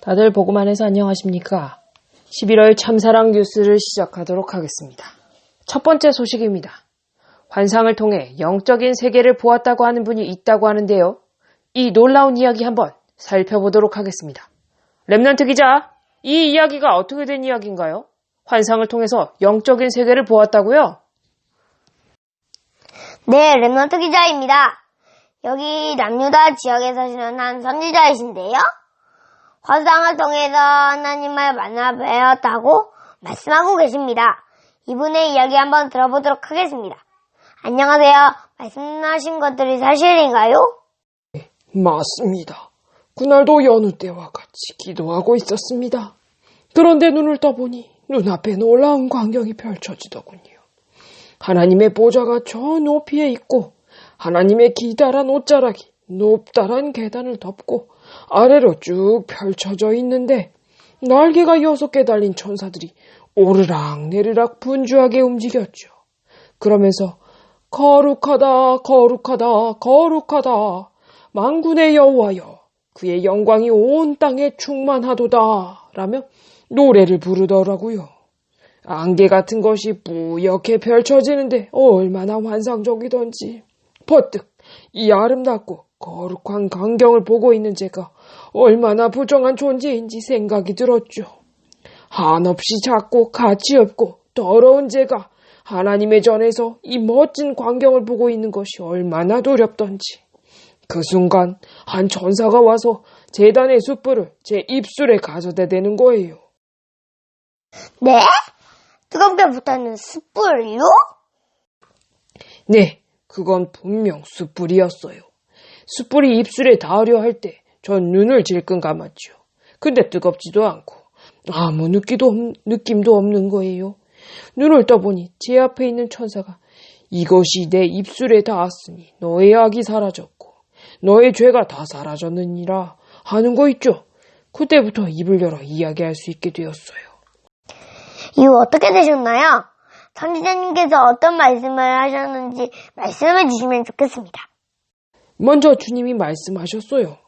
다들 보고만 해서 안녕하십니까? 11월 참사랑 뉴스를 시작하도록 하겠습니다. 첫 번째 소식입니다. 환상을 통해 영적인 세계를 보았다고 하는 분이 있다고 하는데요. 이 놀라운 이야기 한번 살펴보도록 하겠습니다. 랩넌트 기자, 이 이야기가 어떻게 된 이야기인가요? 환상을 통해서 영적인 세계를 보았다고요? 네, 랩넌트 기자입니다. 여기 남유다 지역에 사시는 한 선지자이신데요. 환상을 통해서 하나님을 만나 뵈었다고 말씀하고 계십니다. 이분의 이야기 한번 들어보도록 하겠습니다. 안녕하세요. 말씀하신 것들이 사실인가요? 네, 맞습니다. 그날도 여느 때와 같이 기도하고 있었습니다. 그런데 눈을 떠보니 눈앞에 놀라운 광경이 펼쳐지더군요. 하나님의 보좌가 저 높이에 있고 하나님의 기다란 옷자락이 높다란 계단을 덮고 아래로 쭉 펼쳐져 있는데 날개가 6개 달린 천사들이 오르락내리락 분주하게 움직였죠. 그러면서 거룩하다 거룩하다 거룩하다 만군의 여호와여 그의 영광이 온 땅에 충만하도다 라며 노래를 부르더라고요. 안개 같은 것이 뿌옇게 펼쳐지는데 얼마나 환상적이던지 퍼뜩 이 아름답고 거룩한 광경을 보고 있는 제가 얼마나 부정한 존재인지 생각이 들었죠. 한없이 작고 가치 없고 더러운 제가 하나님의 전에서 이 멋진 광경을 보고 있는 것이 얼마나 두렵던지. 그 순간 한 천사가 와서 제단의 숯불을 제 입술에 가져다 대는 거예요. 네? 뜨겁게 붙어있는 숯불이요? 네, 그건 분명 숯불이었어요. 숯불이 입술에 닿으려 할 때 전 눈을 질끈 감았죠. 근데 뜨겁지도 않고 아무 느낌도 없는 거예요. 눈을 떠보니 제 앞에 있는 천사가 이것이 내 입술에 닿았으니 너의 악이 사라졌고 너의 죄가 다 사라졌느니라 하는 거 있죠. 그때부터 입을 열어 이야기할 수 있게 되었어요. 이후 어떻게 되셨나요? 선지자님께서 어떤 말씀을 하셨는지 말씀해 주시면 좋겠습니다. 먼저 주님이 말씀하셨어요.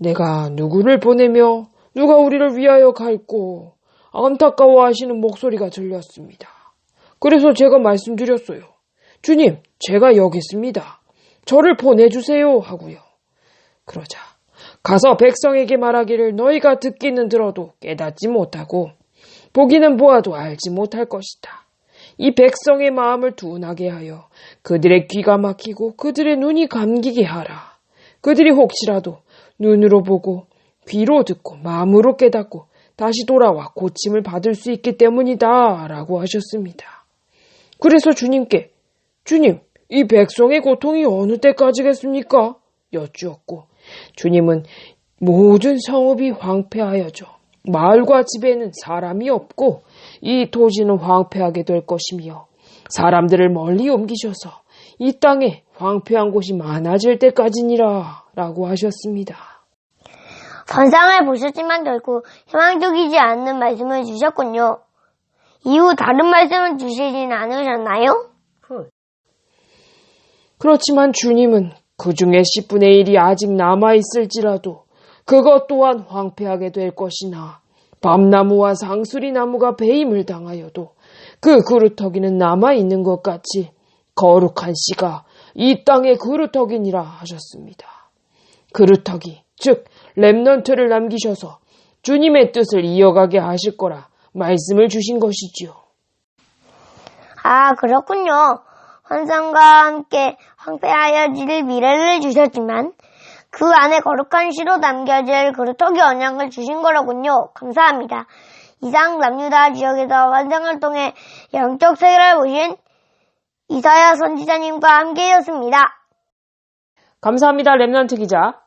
내가 누구를 보내며 누가 우리를 위하여 갈고 안타까워하시는 목소리가 들렸습니다. 그래서 제가 말씀드렸어요. 주님, 제가 여기 있습니다. 저를 보내주세요 하고요. 그러자 가서 백성에게 말하기를 너희가 듣기는 들어도 깨닫지 못하고 보기는 보아도 알지 못할 것이다. 이 백성의 마음을 둔하게 하여 그들의 귀가 막히고 그들의 눈이 감기게 하라. 그들이 혹시라도 눈으로 보고 귀로 듣고 마음으로 깨닫고 다시 돌아와 고침을 받을 수 있기 때문이다 라고 하셨습니다. 그래서 주님께 주님, 이 백성의 고통이 어느 때까지겠습니까? 여쭈었고 주님은 모든 성읍이 황폐하여져 마을과 집에는 사람이 없고 이 토지는 황폐하게 될 것이며 사람들을 멀리 옮기셔서 이 땅에 황폐한 곳이 많아질 때까지니라 라고 하셨습니다. 환상을 보셨지만 결국 희망적이지 않는 말씀을 주셨군요. 이후 다른 말씀을 주시진 않으셨나요? 그렇지만 주님은 그 중에 10분의 1이 아직 남아있을지라도 그것 또한 황폐하게 될 것이나 밤나무와 상수리나무가 배임을 당하여도 그 그루터기는 남아있는 것 같이 거룩한 씨가 이 땅의 그루터기니라 하셨습니다. 그루터기, 즉 렘넌트를 남기셔서 주님의 뜻을 이어가게 하실 거라 말씀을 주신 것이지요. 아, 그렇군요. 환상과 함께 황폐하여질 미래를 주셨지만 그 안에 거룩한 씨로 남겨질 그루터기 언약을 주신 거로군요. 감사합니다. 이상 남유다 지역에서 환상을 통해 영적 세계를 보신 이사야 선지자님과 함께였습니다. 감사합니다, 랩넌트 기자.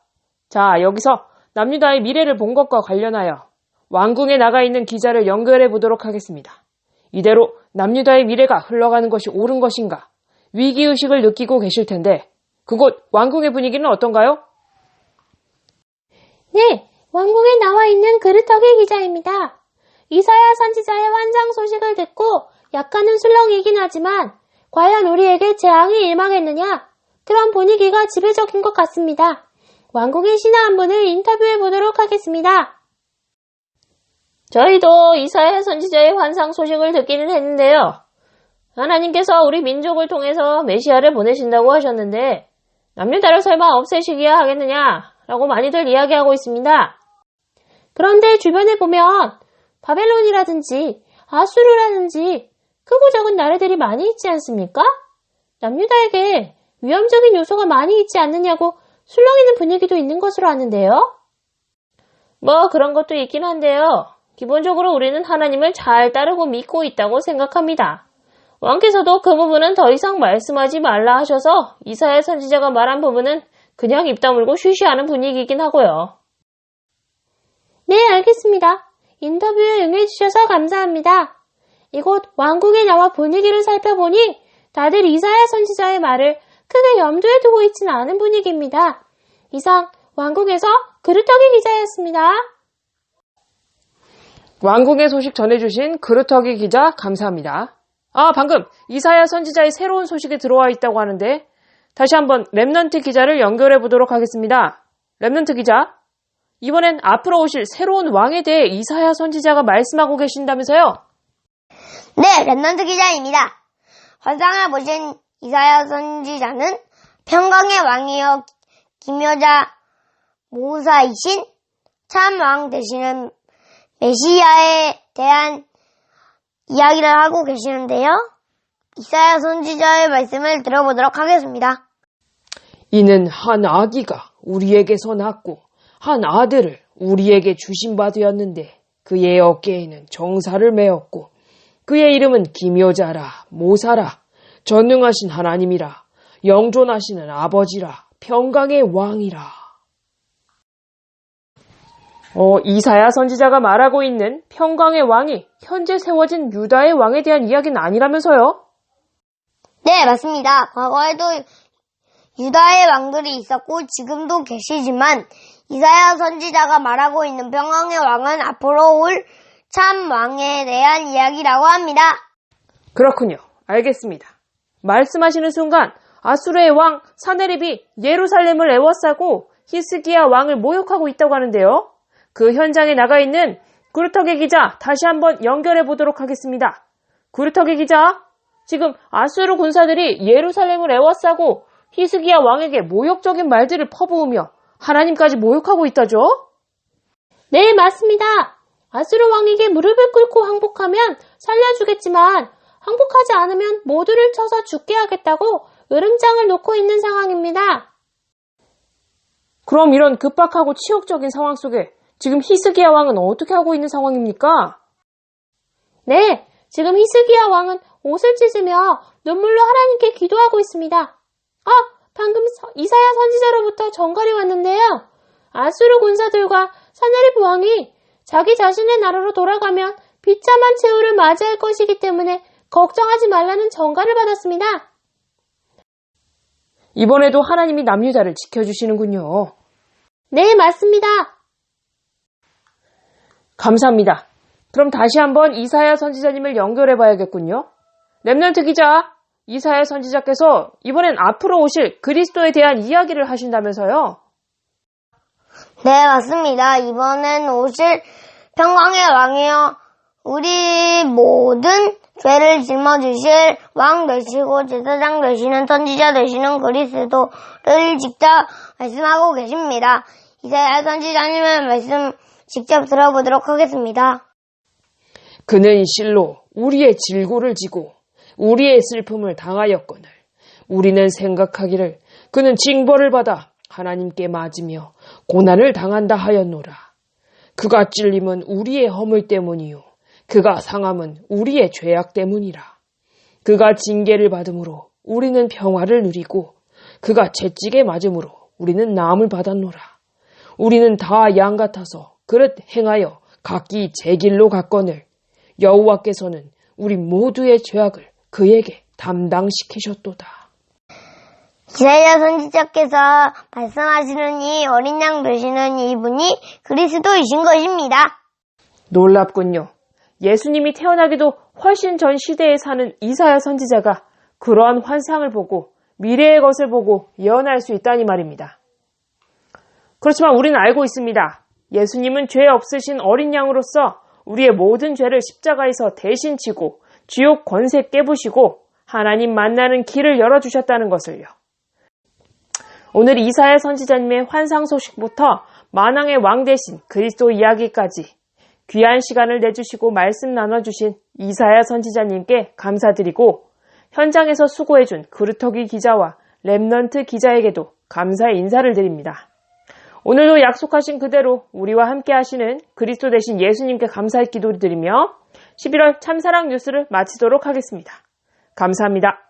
자, 여기서 남유다의 미래를 본 것과 관련하여 왕궁에 나가 있는 기자를 연결해 보도록 하겠습니다. 이대로 남유다의 미래가 흘러가는 것이 옳은 것인가? 위기의식을 느끼고 계실 텐데 그곳 왕궁의 분위기는 어떤가요? 네, 왕궁에 나와 있는 그루터기 기자입니다. 이사야 선지자의 환상 소식을 듣고 약간은 술렁이긴 하지만 과연 우리에게 재앙이 일망했느냐? 그런 분위기가 지배적인 것 같습니다. 왕궁의 신하 한 분을 인터뷰해 보도록 하겠습니다. 저희도 이사야 선지자의 환상 소식을 듣기는 했는데요. 하나님께서 우리 민족을 통해서 메시아를 보내신다고 하셨는데 남유다를 설마 없애시기야 하겠느냐라고 많이들 이야기하고 있습니다. 그런데 주변에 보면 바벨론이라든지 아수르라든지 크고 작은 나라들이 많이 있지 않습니까? 남유다에게 위험적인 요소가 많이 있지 않느냐고 술렁이는 분위기도 있는 것으로 아는데요. 뭐 그런 것도 있긴 한데요. 기본적으로 우리는 하나님을 잘 따르고 믿고 있다고 생각합니다. 왕께서도 그 부분은 더 이상 말씀하지 말라 하셔서 이사야 선지자가 말한 부분은 그냥 입 다물고 쉬쉬하는 분위기이긴 하고요. 네, 알겠습니다. 인터뷰에 응해주셔서 감사합니다. 이곳 왕궁에 나와 분위기를 살펴보니 다들 이사야 선지자의 말을 크게 염두에 두고 있지는 않은 분위기입니다. 이상 왕궁에서 그루터기 기자였습니다. 왕궁의 소식 전해주신 그루터기 기자 감사합니다. 방금 이사야 선지자의 새로운 소식이 들어와 있다고 하는데 다시 한번 랩넌트 기자를 연결해 보도록 하겠습니다. 랩넌트 기자, 이번엔 앞으로 오실 새로운 왕에 대해 이사야 선지자가 말씀하고 계신다면서요? 네, 랩넌트 기자입니다. 환상을 보신 이사야 선지자는 평강의 왕이여 기묘자 모사이신 참 왕 되시는 메시아에 대한 이야기를 하고 계시는데요. 이사야 선지자의 말씀을 들어보도록 하겠습니다. 이는 한 아기가 우리에게서 낳고 한 아들을 우리에게 주신 바 되었는데 그의 어깨에는 정사를 메었고 그의 이름은 기묘자라 모사라 전능하신 하나님이라 영존하시는 아버지라 평강의 왕이라. 이사야 선지자가 말하고 있는 평강의 왕이 현재 세워진 유다의 왕에 대한 이야기는 아니라면서요? 네, 맞습니다. 과거에도 유다의 왕들이 있었고 지금도 계시지만 이사야 선지자가 말하고 있는 평강의 왕은 앞으로 올 참 왕에 대한 이야기라고 합니다. 그렇군요. 알겠습니다. 말씀하시는 순간 아수르의 왕 사네립이 예루살렘을 에워싸고 히스기야 왕을 모욕하고 있다고 하는데요. 그 현장에 나가 있는 그루터기 기자 다시 한번 연결해 보도록 하겠습니다. 그루터기 기자, 지금 아수르 군사들이 예루살렘을 에워싸고 히스기야 왕에게 모욕적인 말들을 퍼부으며 하나님까지 모욕하고 있다죠? 네, 맞습니다. 아수르 왕에게 무릎을 꿇고 항복하면 살려주겠지만 항복하지 않으면 모두를 쳐서 죽게 하겠다고 으름장을 놓고 있는 상황입니다. 그럼 이런 급박하고 치욕적인 상황 속에 지금 히스기야 왕은 어떻게 하고 있는 상황입니까? 네, 지금 히스기야 왕은 옷을 찢으며 눈물로 하나님께 기도하고 있습니다. 방금 이사야 선지자로부터 전갈이 왔는데요. 아수르 군사들과 사네립 왕이 자기 자신의 나라로 돌아가면 비참한 최후를 맞이할 것이기 때문에 걱정하지 말라는 전갈을 받았습니다. 이번에도 하나님이 남유다를 지켜주시는군요. 네, 맞습니다. 감사합니다. 그럼 다시 한번 이사야 선지자님을 연결해 봐야겠군요. 랩넌트 기자, 이사야 선지자께서 이번엔 앞으로 오실 그리스도에 대한 이야기를 하신다면서요? 네, 맞습니다. 이번엔 오실 평강의 왕이여 우리 모든 죄를 짊어지실 왕 되시고 제사장 되시는 선지자 되시는 그리스도를 직접 말씀하고 계십니다. 이사야 선지자님의 말씀 직접 들어보도록 하겠습니다. 그는 실로 우리의 질고를 지고 우리의 슬픔을 당하였거늘 우리는 생각하기를 그는 징벌을 받아 하나님께 맞으며 고난을 당한다 하였노라. 그가 찔림은 우리의 허물 때문이요 그가 상함은 우리의 죄악 때문이라. 그가 징계를 받음으로 우리는 평화를 누리고 그가 채찍에 맞음으로 우리는 나음을 받았노라. 우리는 다 양 같아서 그릇 행하여 각기 제 길로 갔거늘 여호와께서는 우리 모두의 죄악을 그에게 담당시키셨도다. 이사야 선지자께서 말씀하시는 이 어린 양 되시는 이분이 그리스도이신 것입니다. 놀랍군요. 예수님이 태어나기도 훨씬 전 시대에 사는 이사야 선지자가 그러한 환상을 보고 미래의 것을 보고 예언할 수 있다니 말입니다. 그렇지만 우리는 알고 있습니다. 예수님은 죄 없으신 어린 양으로서 우리의 모든 죄를 십자가에서 대신 지고 지옥 권세 깨부시고 하나님 만나는 길을 열어주셨다는 것을요. 오늘 이사야 선지자님의 환상 소식부터 만왕의 왕 대신 그리스도 이야기까지 귀한 시간을 내주시고 말씀 나눠주신 이사야 선지자님께 감사드리고 현장에서 수고해준 그루터기 기자와 랩넌트 기자에게도 감사의 인사를 드립니다. 오늘도 약속하신 그대로 우리와 함께 하시는 그리스도 대신 예수님께 감사의 기도를 드리며 11월 참사랑 뉴스를 마치도록 하겠습니다. 감사합니다.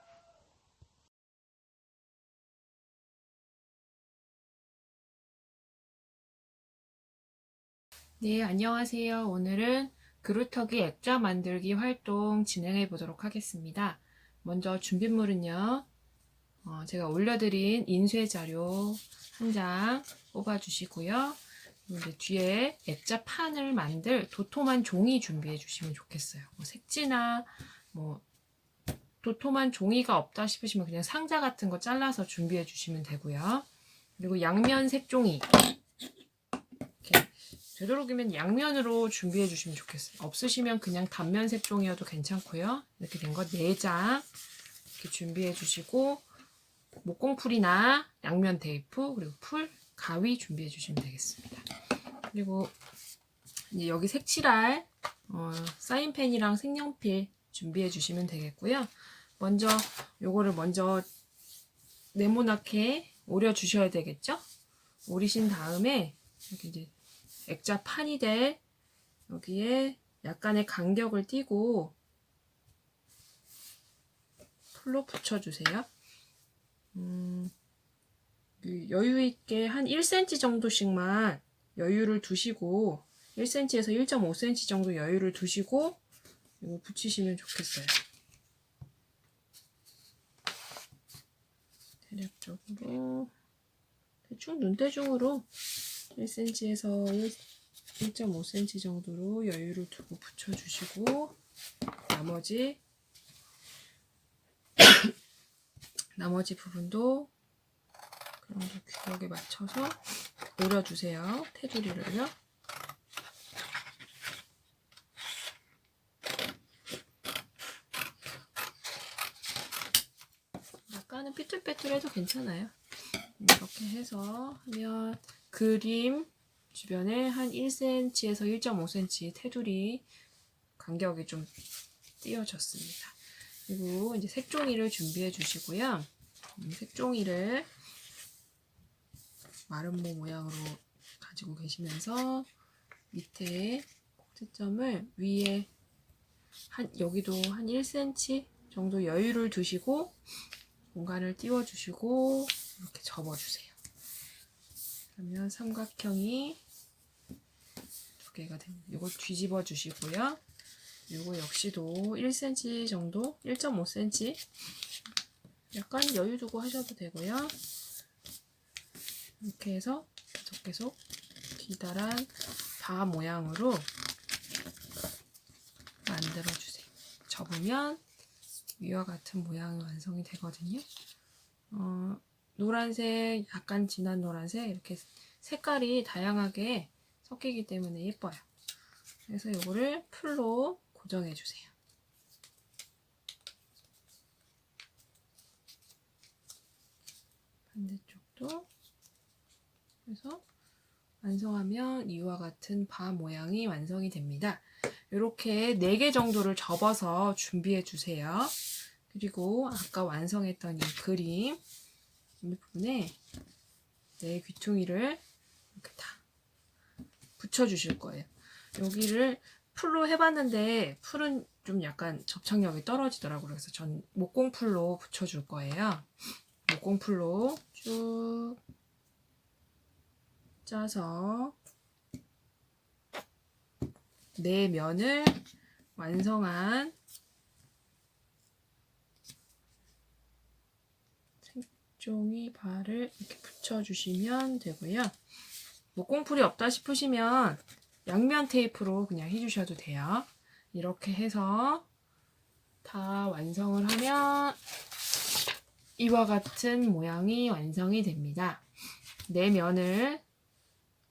네, 안녕하세요. 오늘은 그루터기 액자 만들기 활동 진행해 보도록 하겠습니다. 먼저 준비물은요. 제가 올려드린 인쇄 자료 한 장 뽑아주시고요. 이제 뒤에 액자 판을 만들 도톰한 종이 준비해 주시면 좋겠어요. 색지나 도톰한 종이가 없다 싶으시면 그냥 상자 같은 거 잘라서 준비해 주시면 되고요. 그리고 양면 색종이 이렇게 되도록이면 양면으로 준비해 주시면 좋겠어요. 없으시면 그냥 단면 색종이어도 괜찮고요. 이렇게 된 거 4장 이렇게 준비해 주시고 목공풀이나 양면 테이프 그리고 풀, 가위 준비해 주시면 되겠습니다. 그리고 이제 여기 색칠할 사인펜이랑 색연필 준비해 주시면 되겠고요. 요거를 먼저 네모나게 오려 주셔야 되겠죠? 오리신 다음에 여기 이제 액자 판이 될 여기에 약간의 간격을 띄고 풀로 붙여주세요. 여유 있게 한 1cm 정도씩만 여유를 두시고 1cm에서 1.5cm 정도 여유를 두시고 이거 붙이시면 좋겠어요. 대략적으로 대충 눈대중으로 1cm에서 1.5cm 정도로 여유를 두고 붙여주시고 나머지 부분도 그 정도 규격에 맞춰서 오려주세요. 테두리를요. 약간은 삐뚤빼뚤해도 괜찮아요. 이렇게 해서 하면 그림 주변에 한 1cm에서 1.5cm 테두리 간격이 좀 띄어졌습니다. 그리고 이제 색종이를 준비해 주시고요. 색종이를 마름모 모양으로 가지고 계시면서 밑에 꼭지점을 위에 여기도 한 1cm 정도 여유를 두시고 공간을 띄워주시고 이렇게 접어주세요. 그러면 삼각형이 2개가 됩니다. 이걸 뒤집어 주시고요. 이거 역시도 1cm 정도, 1.5cm 약간 여유 두고 하셔도 되고요. 이렇게 해서 계속 기다란 바 모양으로 만들어주세요. 접으면 위와 같은 모양이 완성이 되거든요. 노란색, 약간 진한 노란색 이렇게 색깔이 다양하게 섞이기 때문에 예뻐요. 그래서 이거를 풀로 고정해 주세요. 반대쪽도 그래서 완성하면 이와 같은 바 모양이 완성이 됩니다. 이렇게 4개 정도를 접어서 준비해 주세요. 그리고 아까 완성했던 이 그림 이 부분에 네 귀퉁이를 이렇게 다 붙여주실 거예요. 여기를 풀로 해봤는데 풀은 좀 약간 접착력이 떨어지더라고요. 그래서 전 목공풀로 붙여줄 거예요. 목공풀로 쭉 짜서 네 면을 완성한 색종이 발을 이렇게 붙여주시면 되고요. 목공풀이 없다 싶으시면 양면 테이프로 그냥 해주셔도 돼요. 이렇게 해서 다 완성을 하면 이와 같은 모양이 완성이 됩니다. 네 면을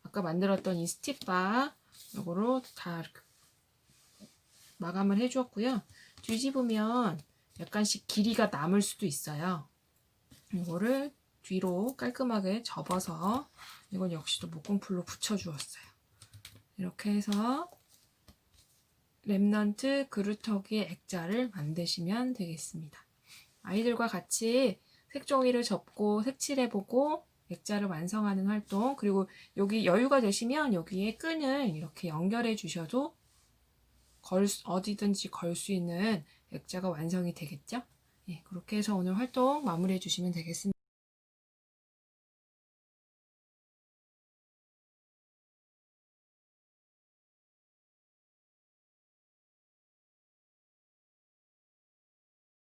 아까 만들었던 이 스틱바 이거로 다 이렇게 마감을 해주었고요. 뒤집으면 약간씩 길이가 남을 수도 있어요. 이거를 뒤로 깔끔하게 접어서 이건 역시도 목공풀로 붙여주었어요. 이렇게 해서 랩넌트 그루터기 액자를 만드시면 되겠습니다. 아이들과 같이 색종이를 접고 색칠해보고 액자를 완성하는 활동, 그리고 여기 여유가 되시면 여기에 끈을 이렇게 연결해 주셔도 어디든지 걸 수 있는 액자가 완성이 되겠죠? 예, 그렇게 해서 오늘 활동 마무리해 주시면 되겠습니다.